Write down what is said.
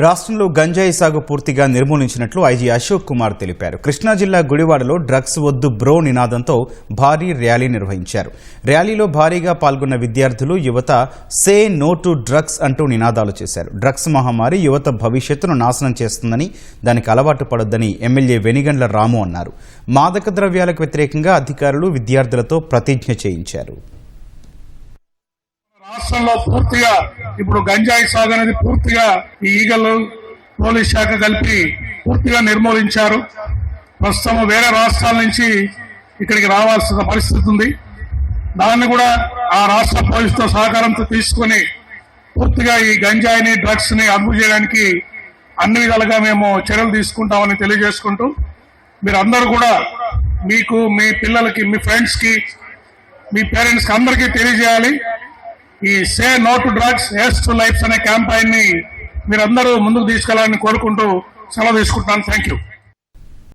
రాష్ట్రంలో గంజాయి సాగు పూర్తిగా నిర్మూలించినట్లు ఐజీ అశోక్ కుమార్ తెలిపారు. కృష్ణా జిల్లా గుడివాడలో డ్రగ్స్ వద్దు బ్రో నినాదంతో భారీ ర్యాలీ నిర్వహించారు. ర్యాలీలో భారీగా పాల్గొన్న విద్యార్థులు, యువత సే నో టు డ్రగ్స్ అంటూ నినాదాలు చేశారు. డ్రగ్స్ మహమ్మారి యువత భవిష్యత్తును నాశనం చేస్తుందని, దానికి అలవాటు పడొద్దని ఎమ్మెల్యే వెనిగండ్ల రాము అన్నారు. మాదక ద్రవ్యాలకు వ్యతిరేకంగా అధికారులు విద్యార్థులతో ప్రతిజ్ఞ చేయించారు. రాష్ట్రంలో పూర్తిగా ఇప్పుడు గంజాయి సాగు అనేది పూర్తిగా ఈ ఈగలు పోలీస్ శాఖ కలిపి పూర్తిగా నిర్మూలించారు. ప్రస్తుతం వేరే రాష్ట్రాల నుంచి ఇక్కడికి రావాల్సిన పరిస్థితి ఉంది. దాన్ని కూడా ఆ రాష్ట్ర పోలీసుతో సహకారంతో తీసుకుని పూర్తిగా ఈ గంజాయిని, డ్రగ్స్ ని అదుపు చేయడానికి అన్ని విధాలుగా మేము చర్యలు తీసుకుంటామని తెలియజేసుకుంటూ, మీరందరూ కూడా మీకు, మీ పిల్లలకి, మీ ఫ్రెండ్స్ కి, మీ పేరెంట్స్ కి అందరికీ తెలియజేయాలి. ఈ say no to drugs, yes to life అనే క్యాంపెయిన్ ని మీరందరూ ముందుకు తీసుకెళ్లాలని కోరుకుంటూ సెలవు తీసుకుంటున్నాను. Thank you.